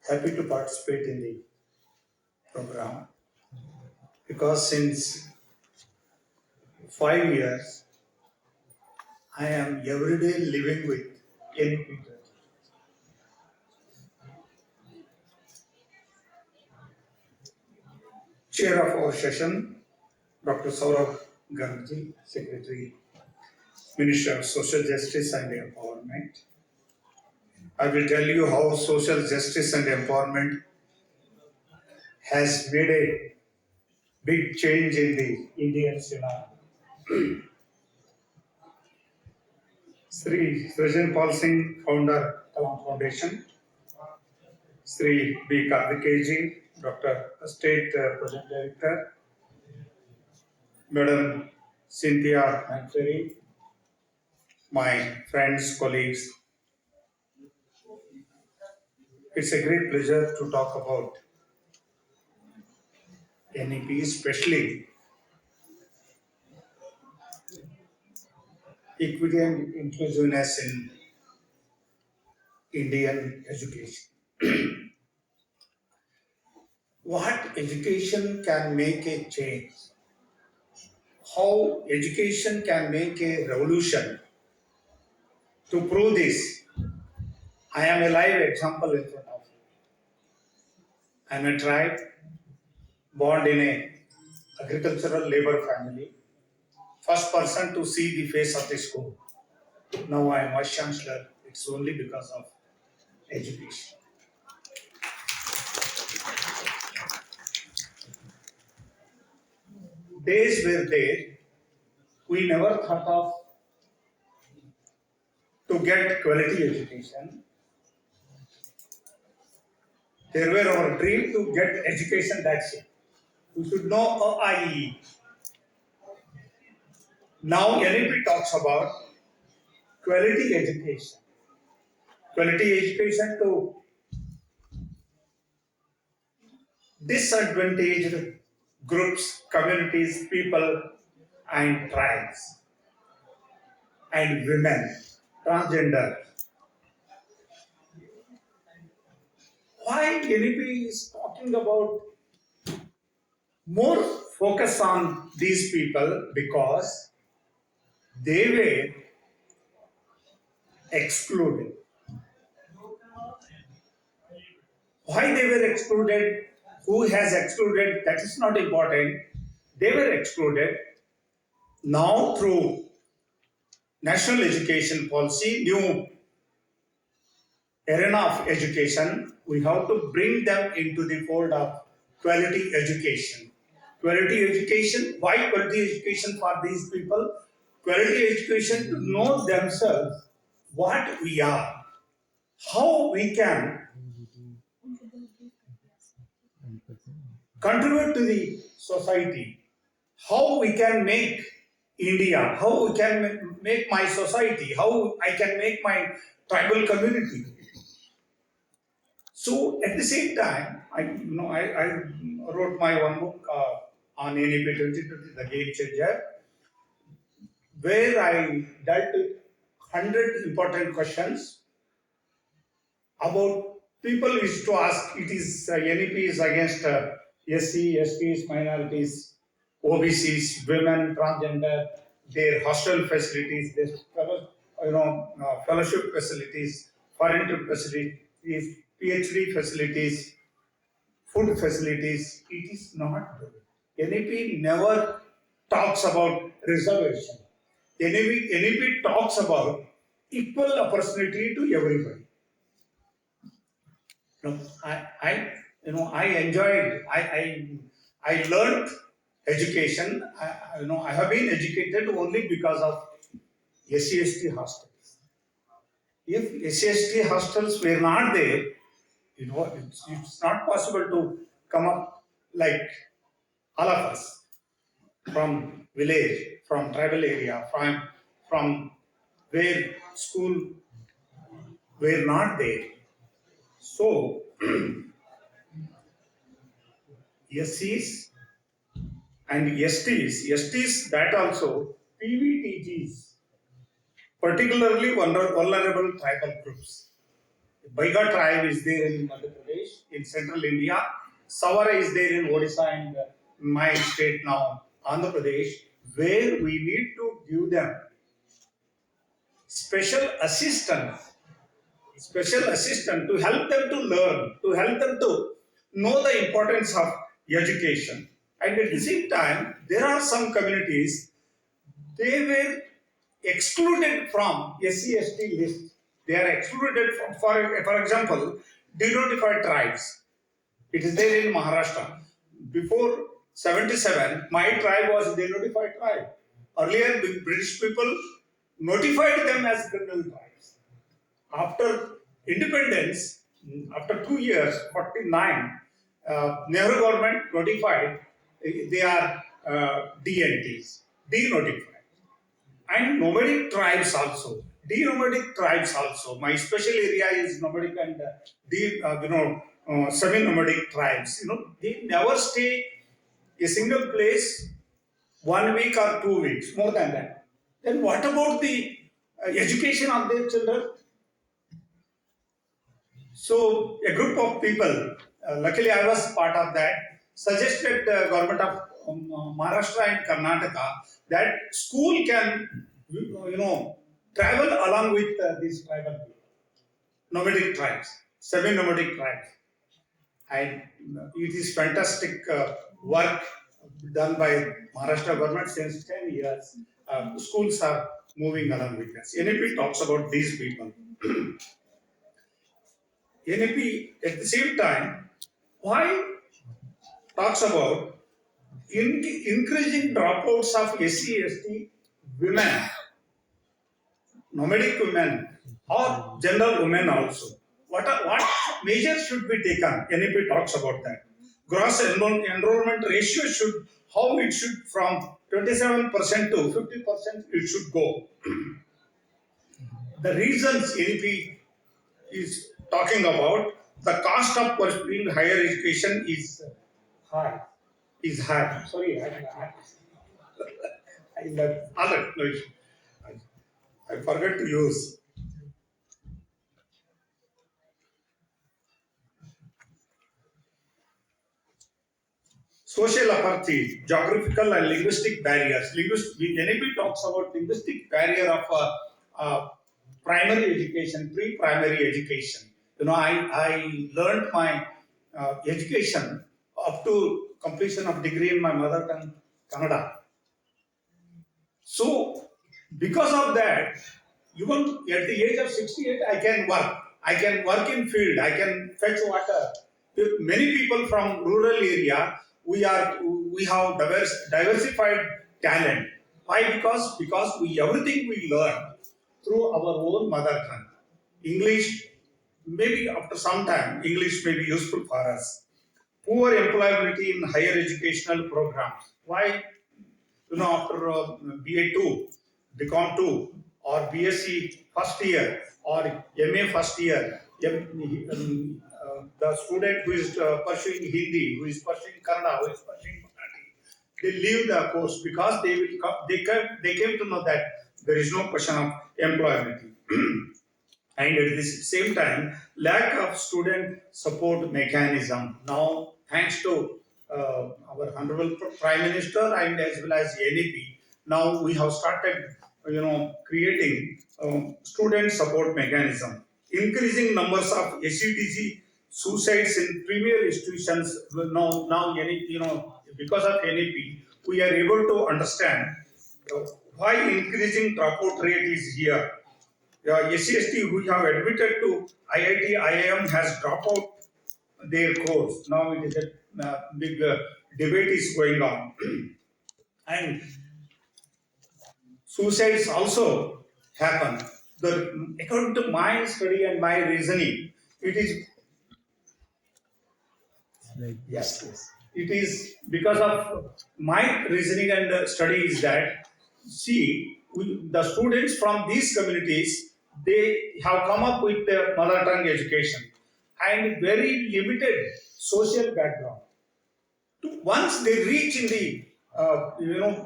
happy to participate in the program because since 5 years I am every day living with young people. Chair of our session, Dr. Saurabh Ganji, Secretary, Minister of Social Justice and Empowerment. I will tell you how social justice and empowerment has made a big change in the Indian scenario. Sri Srijan Pal Singh, founder, Kalam Foundation. Sri B. Karthikeji, Dr. State Project Director. Madam Cynthia McFerry, my friends, colleagues. It's a great pleasure to talk about NEP, especially equity and inclusiveness in Indian education. What education can make a change? How education can make a revolution? To prove this, I am a live example in front of you. I am a tribe born in a agricultural labor family. First person to see the face of the school. Now I am vice chancellor. It's only because of education. Days were there. We never thought of to get quality education. There were our dream to get education, that's it. We should know AIE. Now NEP talks about quality education. Quality education to disadvantaged groups, communities, people and tribes and women, transgender. Why NEP is talking about more focus on these people? Because they were excluded. Why they were excluded? Who has excluded? That is not important. They were excluded. Now through national education policy, new arena of education, we have to bring them into the fold of quality education. Quality education, why quality education for these people? Quality education to know themselves what we are, how we can contribute to the society, how we can make India, how we can make my society, how I can make my tribal community. So at the same time, I wrote my one book on NEP 2020, The Game Changer, where I dealt with 100 important questions about people used to ask. It is NEP is against SC, STs, minorities, OBCs, women, transgender, their hostel facilities, their fellowship facilities, foreign trip facilities, PhD facilities, food facilities. It is not good. NEP never talks about reservation. NEP talks about equal opportunity to everybody. I enjoyed. I learned education. I have been educated only because of SC/ST hostels. If SC/ST hostels were not there, it's not possible to come up like all of us from village, from tribal area, from where school were not there. So SCs and STs that also PVTGs, particularly vulnerable tribal groups. Baiga tribe is there in Madhya Pradesh, in central India. Savara is there in Odisha and my state now, Andhra Pradesh, where we need to give them special assistance, special assistant to help them to learn, to help them to know the importance of education. And at the same time, there are some communities, they were excluded from SC/ST list. They are excluded from, for example, denotified tribes. It is there in Maharashtra. Before 77, my tribe was denotified tribe. Earlier, the British people notified them as criminal tribes. After independence, after 2 years, 49, Nehru government notified they are DNTs, denotified. And nomadic tribes also. De-nomadic tribes also. My special area is nomadic and semi-nomadic tribes. They never stay a single place 1 week or 2 weeks, more than that. Then what about the education of their children? So a group of people, luckily I was part of that, suggested the government of Maharashtra and Karnataka that school can, travel along with these tribal people, nomadic tribes, semi-nomadic tribes. And it is fantastic work done by Maharashtra government since 10 years. Schools are moving along with us. NAP talks about these people. NAP at the same time, why talks about increasing dropouts of SC/ST women, nomadic women, or general women also. What measures should be taken? NAP talks about that. Gross enrollment ratio how it should from 27% to 50% it should go. The reasons NAP is talking about, the cost of pursuing higher education is high. Sorry, I forgot to use. Social apathy, geographical and linguistic barriers. NAP talks about linguistic barrier of primary education, pre-primary education. I learned my education up to completion of degree in my mother tongue, Kannada. So, because of that, even at the age of 68, I can work. I can work in field. I can fetch water. Many people from rural area, we have diversified talent. Why? Because everything we learn through our own mother tongue. English, maybe after some time, English may be useful for us. Poor employability in higher educational programs. Why? After BA 2, BCom 2, or BSc first year, or MA first year, the student who is pursuing Hindi, who is pursuing Kannada, who is pursuing Marathi, they leave the course because they came to know that there is no question of employability. And at the same time, lack of student support mechanism. Now, thanks to our Honorable Prime Minister and as well as NAP, now we have started, creating student support mechanism. Increasing numbers of SCTG suicides in premier institutions. Now NAP, because of NAP, we are able to understand why increasing dropout rate is here. SC/ST who have admitted to IIT, IIM has dropped out their course. Now it is a big debate is going on. And suicides also happen. According to my study and my reasoning, it is yes. It is because of my reasoning and study is that the students from these communities, they have come up with their mother tongue education and very limited social background. Once they reach in the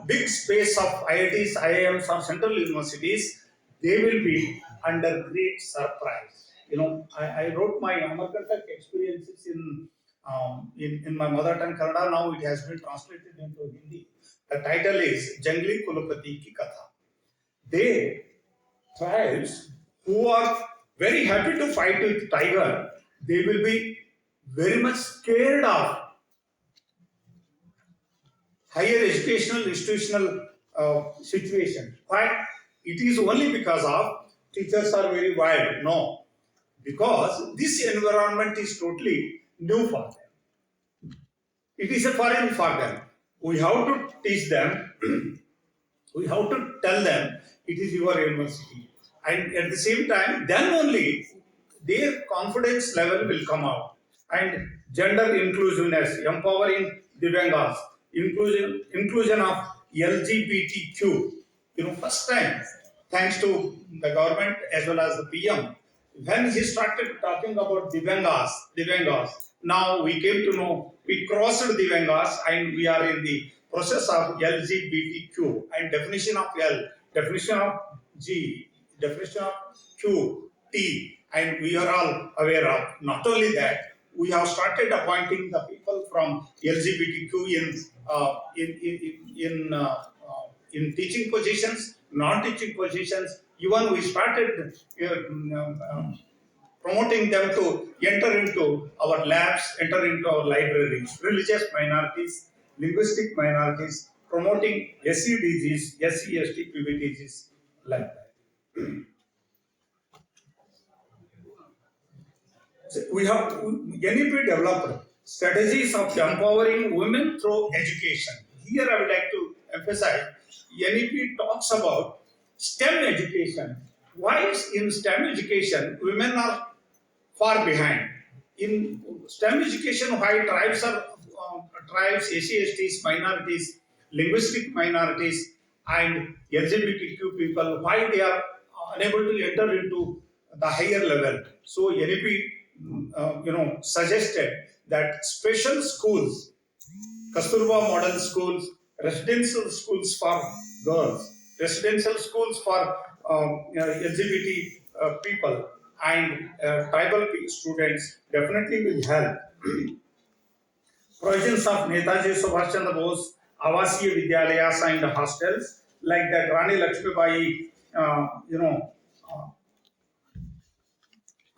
big space of IITs, IIMs, or central universities, they will be under great surprise. I wrote my Amarkantak experiences in my mother tongue Kannada. Now it has been translated into Hindi. The title is Jangli Kulapati Ki Katha. They tribes who are very happy to fight with tiger, they will be very much scared of higher educational institutional situation. Why? It is only because of teachers are very wild. No, because this environment is totally new for them. It is a foreign for them. We have to teach them. We have to tell them it is your university, and at the same time, then only their confidence level will come out. And gender inclusiveness, empowering Divyangas, inclusion of LGBTQ. First time, thanks to the government as well as the PM, when he started talking about Divyangas, now we came to know we crossed Divyangas and we are in the process of LGBTQ and definition of L, definition of G, definition of Q, T, and we are all aware of. Not only that, we have started appointing the people from LGBTQ in teaching positions, non-teaching positions. Even we started promoting them to enter into our labs, enter into our libraries, religious minorities, linguistic minorities, promoting SCDGs, SC, ST, PBTGs, like that. So we have NEP developed strategies of empowering women through education. Here I would like to emphasize, NEP talks about STEM education. Why in STEM education, women are far behind? In STEM education, why tribes, SC, STs, minorities, linguistic minorities, and LGBTQ people, why they are unable to enter into the higher level? So NEP, suggested that special schools, Kasturba model schools, residential schools for girls, residential schools for LGBT people, and tribal students definitely will help. Provisions of Netaji Subhash Chandra Bose, Avasiya Vidyalayas and hostels, like that Rani Lakshmibai,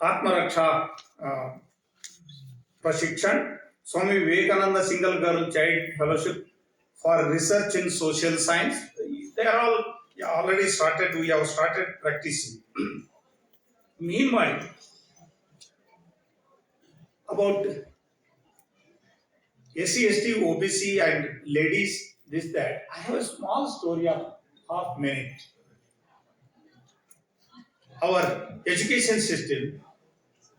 Atmaraksha Prashikshan, Swami Vivekananda Single Girl Child Fellowship for Research in Social Science. They are all already started, we have started practicing. Meanwhile, about SC, ST, OBC and ladies, this, that, I have a small story of half minute. Our education system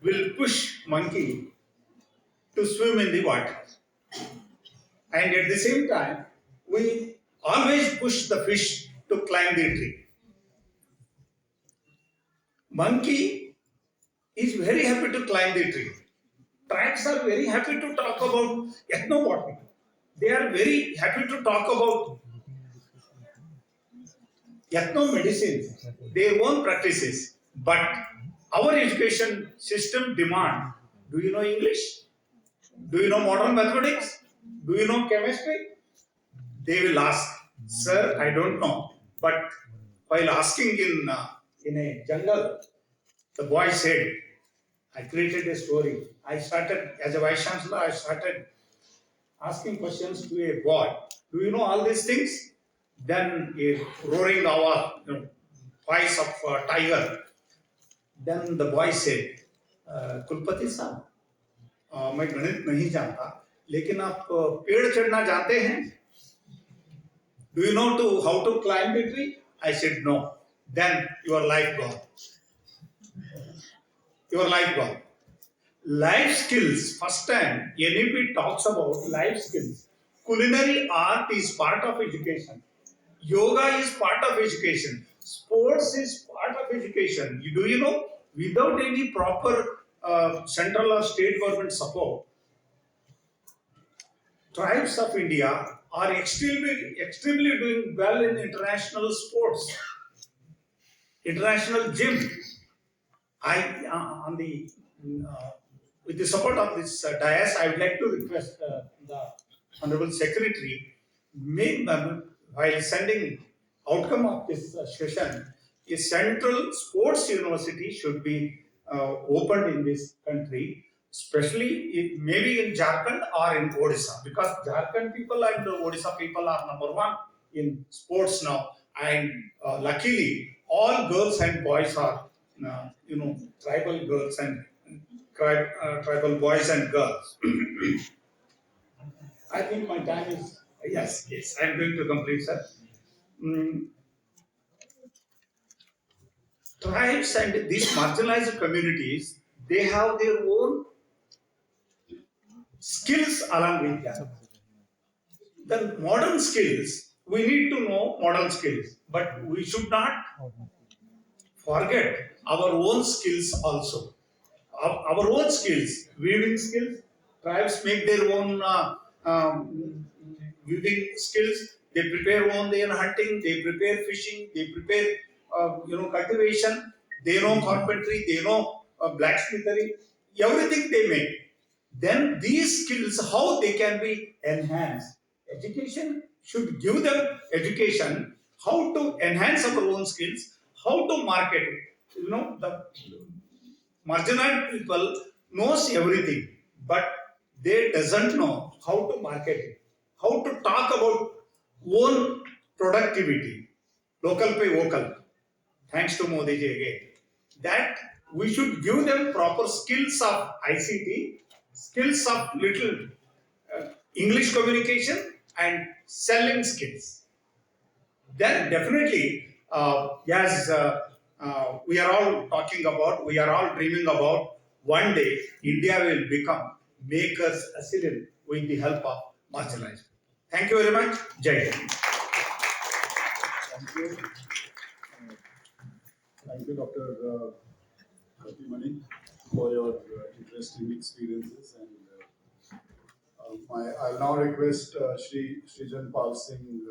will push monkey to swim in the water. And at the same time, we always push the fish to climb the tree. Monkey is very happy to climb the tree. Tribes are very happy to talk about ethnobotany. They are very happy to talk about ethnomedicine, their own practices. But our education system demand, do you know English? Do you know modern mathematics? Do you know chemistry? They will ask, sir, I don't know. But while asking in a jungle, the boy said, I created a story. I started, as a vice chancellor, I started asking questions to a boy. Do you know all these things? Then a roaring voice of a tiger. Then the boy said, कुलपति साहब, मैं गणित नहीं जानता, लेकिन आप पेड़ चढ़ना जानते हैं? Do you know how to climb the tree? I said no. Then your life gone. Your life gone. Life skills. First time NEP talks about life skills. Culinary art is part of education. Yoga is part of education. Sports is part of education. Do you know? Without any proper central or state government support, tribes of India are extremely doing well in international sports, international gym. On the with the support of this dais, I would like to request the Honorable Secretary, while sending outcome of this session, a central sports university should be opened in this country, especially maybe in Jharkhand or in Odisha, because Jharkhand people and Odisha people are number one in sports now, and luckily all girls and boys are tribal girls and tribal boys and girls. I think my time is yes. I'm going to complete, sir. Mm, Tribes and these marginalized communities, they have their own skills along with them. The modern skills, we need to know modern skills, but we should not forget our own skills also. Our own skills, weaving skills, tribes make their own weaving skills. They prepare on their hunting, they prepare fishing, they prepare cultivation. They know carpentry, they know blacksmithery, everything they make. Then these skills, how they can be enhanced? Education should give them education, how to enhance our own skills, how to market it. The marginal people knows everything, but they doesn't know how to market it, how to talk about own productivity, local pay vocal. Thanks to Modi ji again. That we should give them proper skills of ICT, skills of little English communication and selling skills. Then definitely, as we are all talking about, we are all dreaming about, one day India will become makers resilient with the help of marginalized. Thank you very much. Jai Hind. Thank you. Thank you, Dr. Kattimani, for your interesting experiences. And I'll now request Shri Srijan Pal Singh